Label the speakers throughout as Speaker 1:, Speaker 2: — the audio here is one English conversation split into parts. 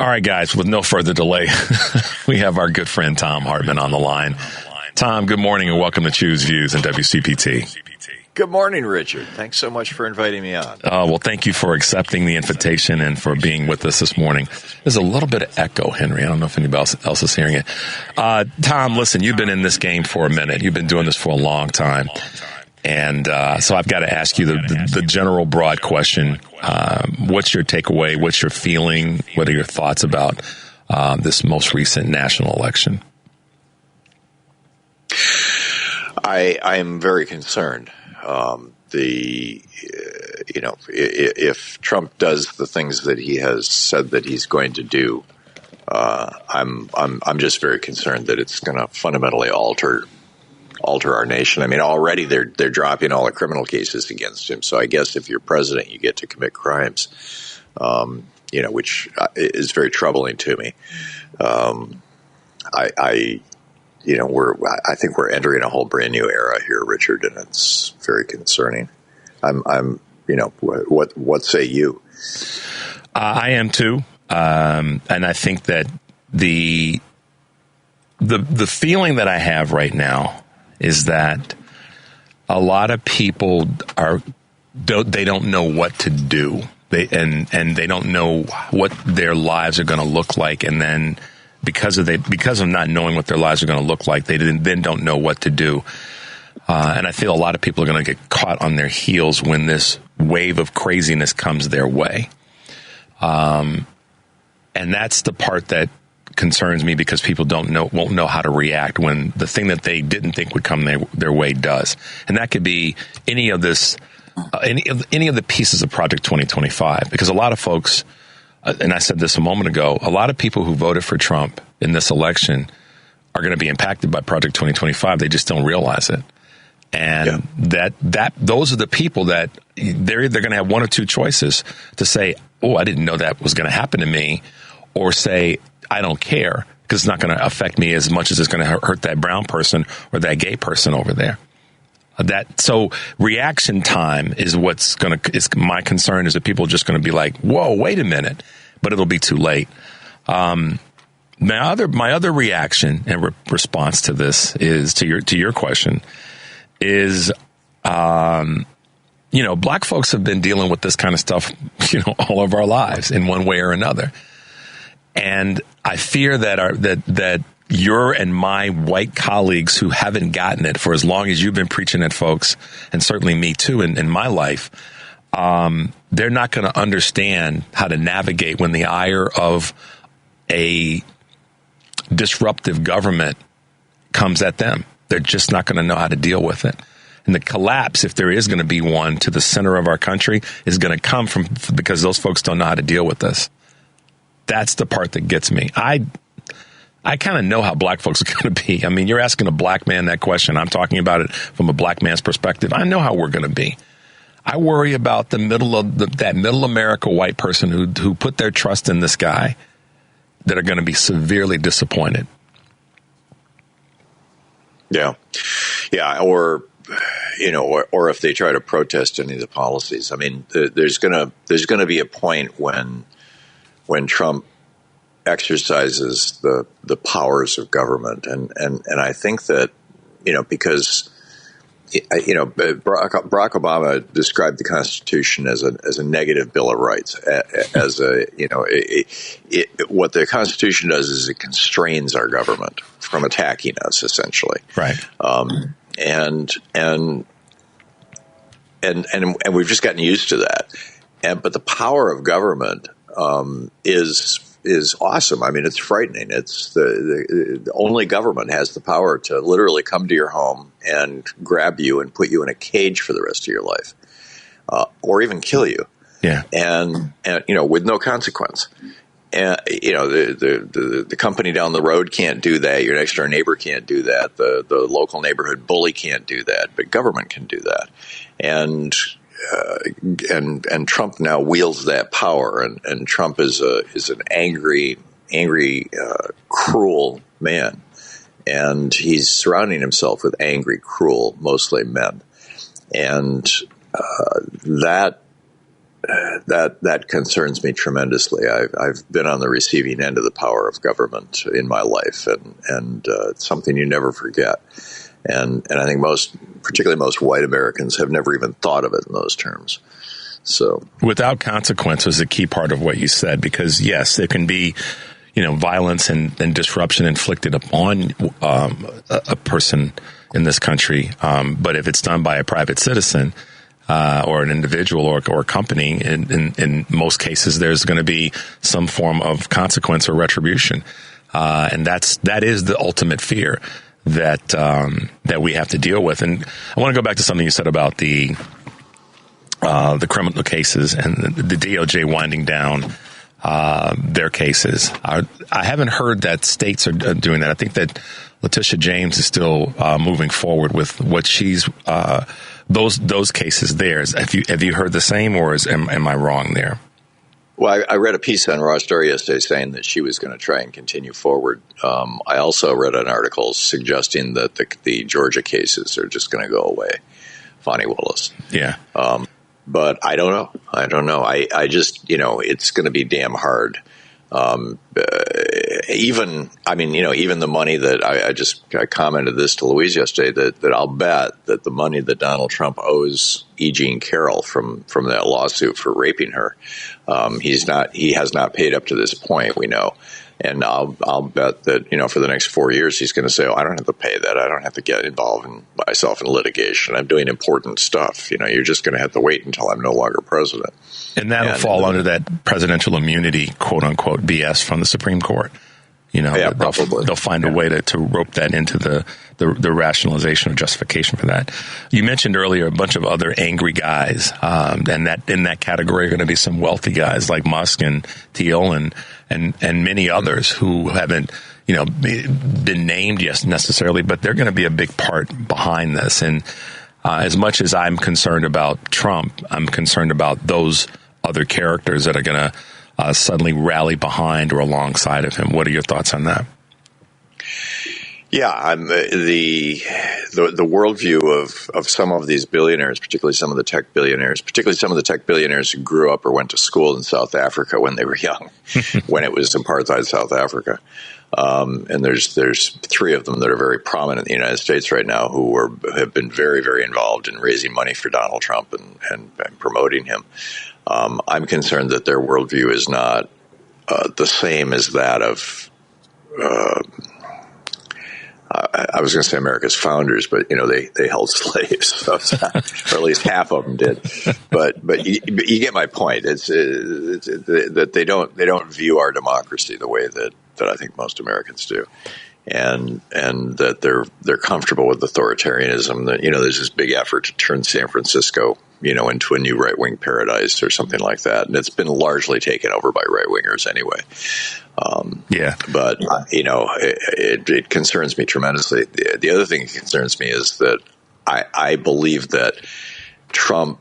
Speaker 1: All right, guys, with no further delay, we have our good friend Thom Hartmann on the line. Thom, good morning and welcome to Choose Views and WCPT.
Speaker 2: Good morning, Richard. Thanks so much for inviting me on.
Speaker 1: Well, thank you for accepting the invitation and for being with us this morning. There's a little bit of echo, Henry. I don't know if anybody else is hearing it. Thom, listen, you've been in this game for a minute. You've been doing this for a long time. And so I've got to ask you the general broad question. What's your takeaway? What's your feeling? What are your thoughts about this most recent national election?
Speaker 2: I am very concerned. If Trump does the things that he has said that he's going to do, I'm just very concerned that it's going to fundamentally alter our nation. I mean, already they're dropping all the criminal cases against him. So I guess if you're president, you get to commit crimes, which is very troubling to me. I think we're entering a whole brand new era here, Richard, and it's very concerning. What say you?
Speaker 1: I am too. And I think that the feeling that I have right now is that a lot of people don't know what to do. They don't know what their lives are going to look like, and then because of not knowing what their lives are going to look like, they then don't know what to do. And I feel a lot of people are going to get caught on their heels when this wave of craziness comes their way. And that's the part that concerns me, because people won't know how to react when the thing that they didn't think would come their way does. And that could be any of this, any of the pieces of Project 2025, because a lot of folks, and I said this a moment ago, a lot of people who voted for Trump in this election are going to be impacted by Project 2025. They just don't realize it. And those are the people that they're either going to have one or two choices to say, oh, I didn't know that was going to happen to me, or say, I don't care because it's not going to affect me as much as it's going to hurt that brown person or that gay person over there. So reaction time is my concern is that people are just going to be like, whoa, wait a minute, but it'll be too late. My other reaction and response to this is to your question is, black folks have been dealing with this kind of stuff, all of our lives in one way or another. And I fear that your and my white colleagues who haven't gotten it for as long as you've been preaching it, folks, and certainly me too in my life, they're not going to understand how to navigate when the ire of a disruptive government comes at them. They're just not going to know how to deal with it. And the collapse, if there is going to be one to the center of our country, is going to come because those folks don't know how to deal with this. That's the part that gets me. I kind of know how black folks are going to be. I mean, you're asking a black man that question. I'm talking about it from a black man's perspective. I know how we're going to be. I worry about that middle America white person who put their trust in this guy, that are going to be severely disappointed.
Speaker 2: Yeah. Or if they try to protest any of the policies. I mean, there's going to be a point when Trump exercises the powers of government, and I think that because Barack Obama described the Constitution as a negative Bill of Rights, what the Constitution does is it constrains our government from attacking us, essentially.
Speaker 1: Right.
Speaker 2: And we've just gotten used to that. But the power of government is awesome. I mean, it's frightening. It's the only government has the power to literally come to your home and grab you and put you in a cage for the rest of your life, or even kill you.
Speaker 1: Yeah.
Speaker 2: And with no consequence. And the company down the road can't do that. Your next door neighbor can't do that. The local neighborhood bully can't do that. But government can do that. And Trump now wields that power, and Trump is an angry, cruel man, and he's surrounding himself with angry, cruel, mostly men, and that that concerns me tremendously. I've been on the receiving end of the power of government in my life, and it's something you never forget. And I think particularly most white Americans, have never even thought of it in those terms. So, without
Speaker 1: consequence was a key part of what you said, because yes, there can be, violence and disruption inflicted upon a person in this country, but if it's done by a private citizen or an individual or a company, in most cases, there's going to be some form of consequence or retribution, and that is the ultimate fear that we have to deal with. And I want to go back to something you said about the criminal cases and the DOJ winding down their cases. I haven't heard that states are doing that. I think that Leticia James is still moving forward with what she's those cases theirs. Have you heard the same, or am I wrong there?
Speaker 2: Well, I read a piece on Raw Story yesterday saying that she was going to try and continue forward. I also read an article suggesting that the Georgia cases are just going to go away. Fonnie Willis.
Speaker 1: Yeah.
Speaker 2: But I don't know. I just, it's going to be damn hard. Even the money that I commented this to Louise yesterday, that I'll bet that the money that Donald Trump owes E. Jean Carroll from that lawsuit for raping her, he has not paid up to this point, we know. And I'll bet that, for the next 4 years, he's going to say, I don't have to pay that. I don't have to get involved myself in litigation. I'm doing important stuff. You're just going to have to wait until I'm no longer president.
Speaker 1: And that'll fall under that presidential immunity, quote unquote, BS from the Supreme Court.
Speaker 2: Probably.
Speaker 1: They'll find a way to rope that into the rationalization or justification for that. You mentioned earlier a bunch of other angry guys, and that in that category are going to be some wealthy guys like Musk and Thiel and many others who haven't been named necessarily, but they're going to be a big part behind this. And as much as I'm concerned about Trump, I'm concerned about those other characters that are going to suddenly rally behind or alongside of him. What are your thoughts on that?
Speaker 2: Yeah, the worldview of some of these billionaires, particularly some of the tech billionaires who grew up or went to school in South Africa when they were young, when it was apartheid South Africa. And there's three of them that are very prominent in the United States right now who have been very, very involved in raising money for Donald Trump and promoting him. I'm concerned that their worldview is not the same as that of I was going to say America's founders, but they held slaves, so, or at least half of them did. But you get my point. It's that they don't view our democracy the way that I think most Americans do, and that they're comfortable with authoritarianism. That there's this big effort to turn San Francisco into a new right wing paradise or something like that, and it's been largely taken over by right wingers anyway. But it concerns me tremendously. The other thing that concerns me is that I believe that Trump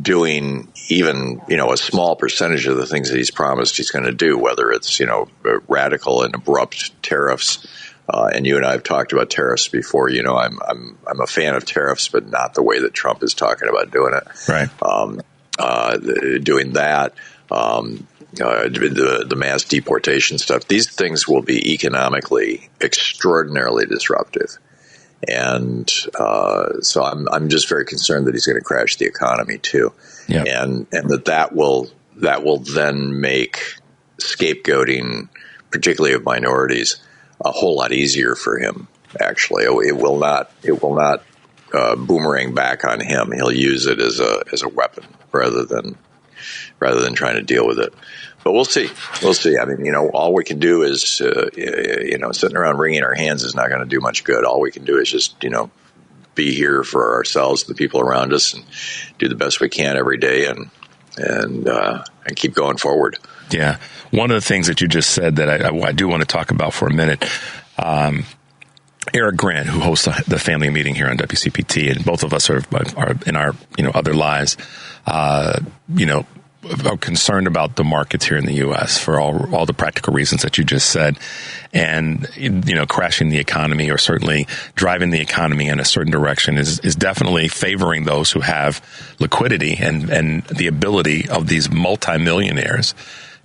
Speaker 2: doing even a small percentage of the things that he's promised he's going to do, whether it's radical and abrupt tariffs, and you and I have talked about tariffs before. I'm a fan of tariffs, but not the way that Trump is talking about doing it.
Speaker 1: Right.
Speaker 2: Doing that. The mass deportation stuff, these things will be economically extraordinarily disruptive. And so I'm just very concerned that he's going to crash the economy too.
Speaker 1: Yep.
Speaker 2: And that will then make scapegoating, particularly of minorities, a whole lot easier for him. Actually, it will not boomerang back on him. He'll use it as a weapon rather than trying to deal with it. But we'll see. I mean, all we can do is, sitting around wringing our hands is not going to do much good. All we can do is just, be here for ourselves, the people around us, and do the best we can every day, and keep going forward.
Speaker 1: Yeah. One of the things that you just said that I do want to talk about for a minute, Eric Grant, who hosts the family meeting here on WCPT, and both of us are in our other lives, concerned about the markets here in the U.S. for all the practical reasons that you just said, and crashing the economy, or certainly driving the economy in a certain direction, is definitely favoring those who have liquidity and the ability of these multimillionaires,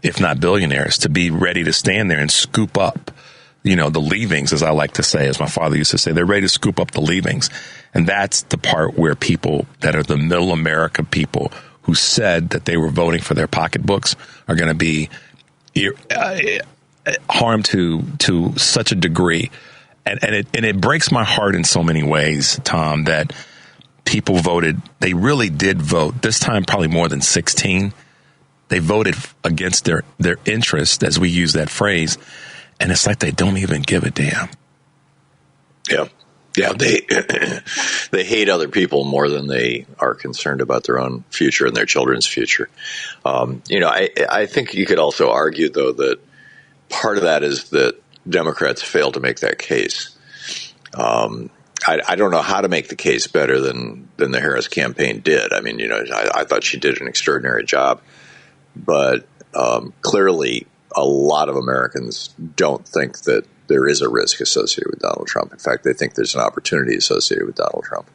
Speaker 1: if not billionaires, to be ready to stand there and scoop up, the leavings, as I like to say, as my father used to say. They're ready to scoop up the leavings, and that's the part where people that are the middle America people who said that they were voting for their pocketbooks are going to be harmed to such a degree. And it breaks my heart in so many ways, Thom, that people voted. They really did vote this time, probably more than 16. They voted against their interest, as we use that phrase. And it's like they don't even give a damn.
Speaker 2: Yeah. Yeah, they hate other people more than they are concerned about their own future and their children's future. I think you could also argue, though, that part of that is that Democrats failed to make that case. I don't know how to make the case better than the Harris campaign did. I mean, I thought she did an extraordinary job, but clearly a lot of Americans don't think that there is a risk associated with Donald Trump. In fact, they think there's an opportunity associated with Donald Trump.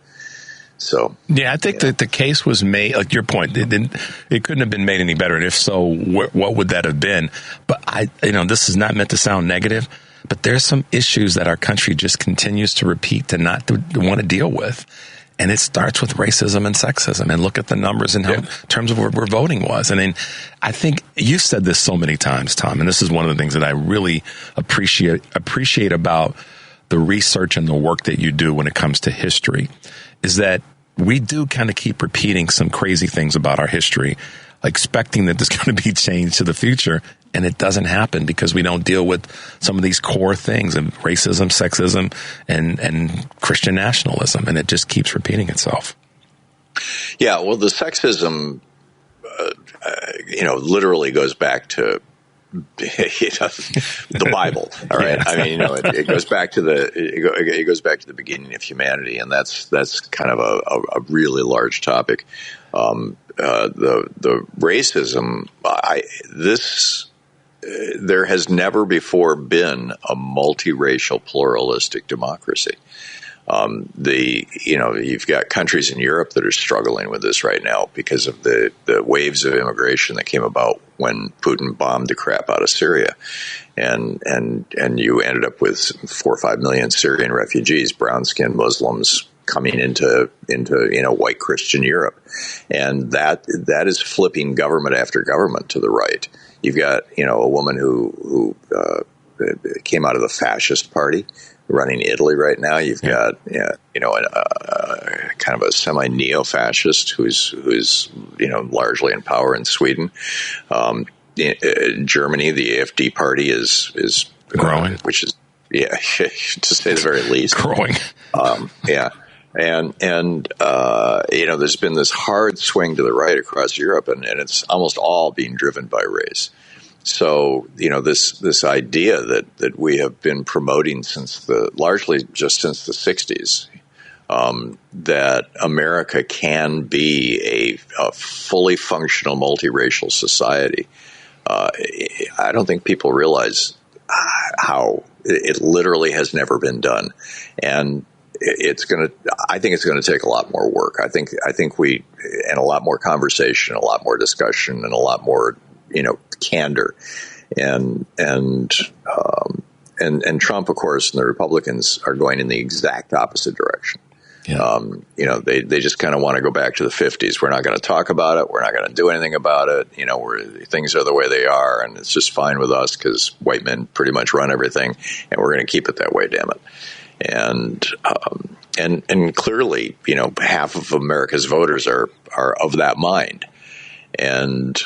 Speaker 2: So,
Speaker 1: yeah, I think that the case was made, like your point, it couldn't have been made any better. And if so, what would that have been? But this is not meant to sound negative, but there's some issues that our country just continues to repeat to not want to deal with. And it starts with racism and sexism. And look at the numbers in terms of where voting was. I mean, I think you said this so many times, Thom, and this is one of the things that I really appreciate about the research and the work that you do when it comes to history, is that we do kind of keep repeating some crazy things about our history, expecting that there's going to be change to the future. And it doesn't happen because we don't deal with some of these core things of racism, sexism, and Christian nationalism. And it just keeps repeating itself.
Speaker 2: Yeah, well, the sexism, literally goes back to the Bible. All right, I mean, it goes back to the beginning of humanity, and that's kind of a really large topic. The racism, there has never before been a multiracial, pluralistic democracy. You've got countries in Europe that are struggling with this right now because of the waves of immigration that came about when Putin bombed the crap out of Syria, and you ended up with 4 or 5 million Syrian refugees, brown-skinned Muslims coming into white Christian Europe, and that is flipping government after government to the right. You've got a woman who came out of the fascist party running Italy right now. You've got kind of a semi neo-fascist who's largely in power in Sweden. In Germany, the AfD party is
Speaker 1: growing,
Speaker 2: which is to say the very least,
Speaker 1: growing.
Speaker 2: And there's been this hard swing to the right across Europe, and it's almost all being driven by race. So, this idea that we have been promoting largely just since the 60s, that America can be a fully functional multiracial society, I don't think people realize how it literally has never been done. And I think it's going to take a lot more work. I think and a lot more conversation, a lot more discussion, and a lot more, candor. And Trump, of course, and the Republicans are going in the exact opposite direction. Yeah. They just kind of want to go back to the 50s. We're not going to talk about it. We're not going to do anything about it. Things are the way they are, and it's just fine with us because white men pretty much run everything, and we're going to keep it that way. Damn it. And clearly, half of America's voters are of that mind. And,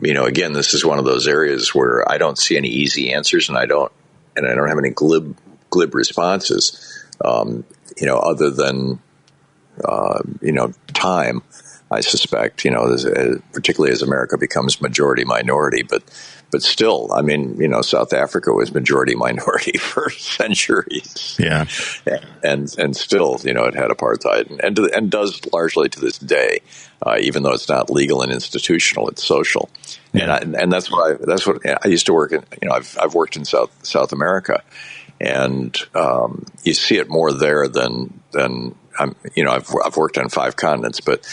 Speaker 2: again, this is one of those areas where I don't see any easy answers, and I don't have any glib responses, other than, time, I suspect, particularly as America becomes majority minority. But, But still, I mean, South Africa was majority minority for centuries.
Speaker 1: Yeah.
Speaker 2: And still, it had apartheid and does largely to this day, even though it's not legal and institutional, it's social.
Speaker 1: Yeah.
Speaker 2: And that's what I used to work in. I've worked in South America, and you see it more there than I've worked on 5 continents, but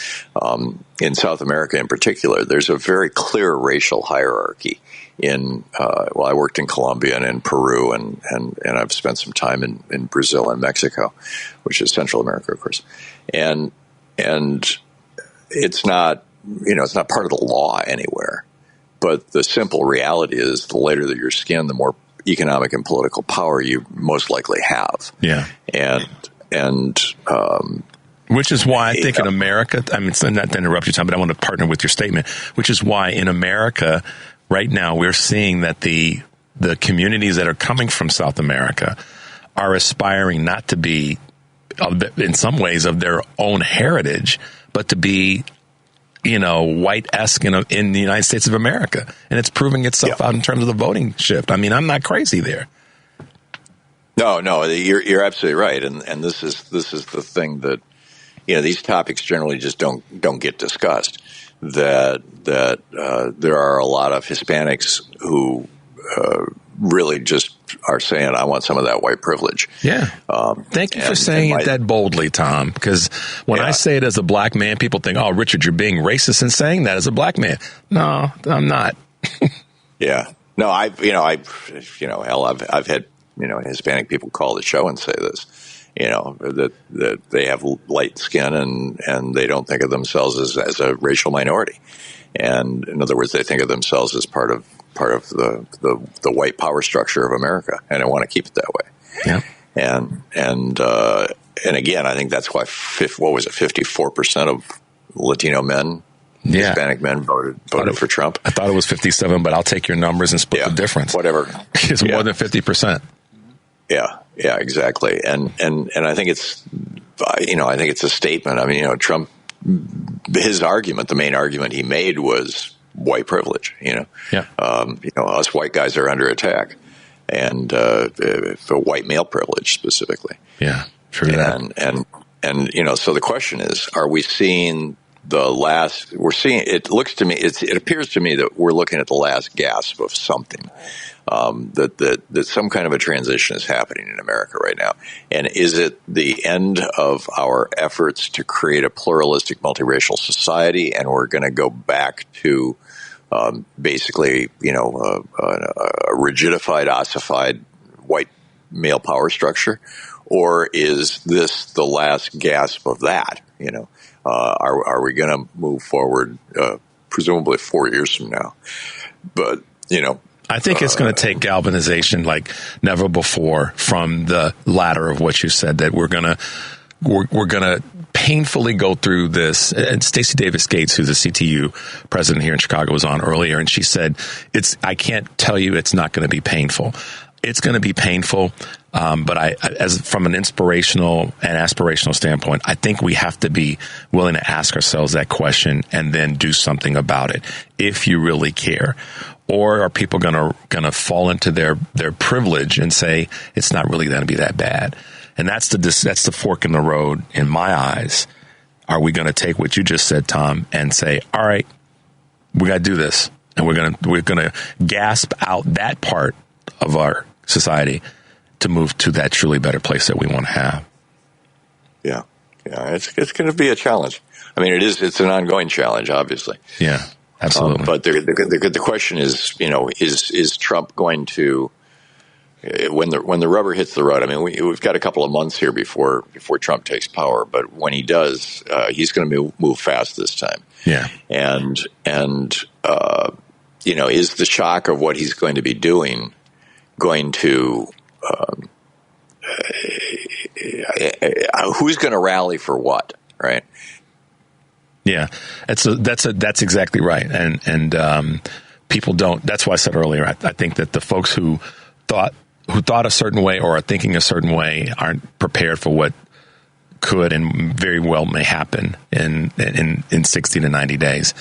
Speaker 2: in South America in particular, there's a very clear racial hierarchy. I worked in Colombia and in Peru, and I've spent some time in Brazil and Mexico, which is Central America, of course, and it's not part of the law anywhere. But the simple reality is, the lighter that your skin, the more economic and political power you most likely have.
Speaker 1: Yeah,
Speaker 2: and
Speaker 1: which is why I think in America, I mean, it's not to interrupt you, Tom, but I want to partner with your statement, which is why in America right now we're seeing that the communities that are coming from South America are aspiring not to be, in some ways, of their own heritage, but to be, white-esque in the United States of America. And it's proving itself out in terms of the voting shift. I mean, I'm not crazy there.
Speaker 2: No, you're absolutely right. And this is the thing that, these topics generally just don't get discussed. That there are a lot of Hispanics who really just are saying, I want some of that white privilege.
Speaker 1: Yeah. Thank you for saying it that boldly, Tom, because when I say it as a black man, people think, oh, Richard, you're being racist in saying that as a black man. No, I'm not.
Speaker 2: Yeah. No, I've had, Hispanic people call the show and say this, that they have light skin and they don't think of themselves as a racial minority. And in other words, they think of themselves as part of the white power structure of America, and I want to keep it that way.
Speaker 1: Yeah.
Speaker 2: And again, I think that's why 54% of Latino men, Hispanic men voted for Trump.
Speaker 1: I thought it was 57, but I'll take your numbers and split the difference.
Speaker 2: Whatever.
Speaker 1: It's more than 50%.
Speaker 2: Yeah, exactly. And I think it's, I think it's a statement. I mean, Trump, his argument, the main argument he made was white privilege. Us white guys are under attack, and for white male privilege specifically.
Speaker 1: Yeah, true that.
Speaker 2: And so the question is, are we seeing the last? We're seeing. It looks to me. It appears to me that we're looking at the last gasp of something. That some kind of a transition is happening in America right now. And is it the end of our efforts to create a pluralistic, multiracial society, and we're going to go back to basically, a rigidified, ossified white male power structure? Or is this the last gasp of that? Are we going to move forward, presumably 4 years from now? But,
Speaker 1: I think it's going to take galvanization like never before from the latter of what you said, that we're going to painfully go through this. And Stacey Davis Gates, who's the CTU president here in Chicago, was on earlier, and she said, I can't tell you it's not going to be painful. It's going to be painful. But as from an inspirational and aspirational standpoint, I think we have to be willing to ask ourselves that question and then do something about it if you really care. Or are people going to fall into their privilege and say it's not really going to be that bad? And that's the fork in the road in my eyes. Are we going to take what you just said, Tom, and say, all right, we got to do this, and we're going to gasp out that part of our society to move to that truly better place that we want to have? Yeah,
Speaker 2: it's going to be a challenge. I mean, it's an ongoing challenge, obviously.
Speaker 1: Yeah. Absolutely.
Speaker 2: But the question is, is Trump going to, when the rubber hits the road? I mean, we've got a couple of months here before Trump takes power, but when he does, he's going to move fast this time.
Speaker 1: Yeah.
Speaker 2: And is the shock of what he's going to be doing going to, who's going to rally for what, right?
Speaker 1: Yeah, that's exactly right, and people don't. That's why I said earlier. I think that the folks who thought a certain way or are thinking a certain way aren't prepared for what could and very well may happen in 60 to 90 days.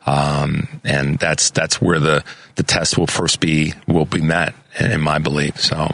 Speaker 1: And that's where the test will be met, in my belief. So.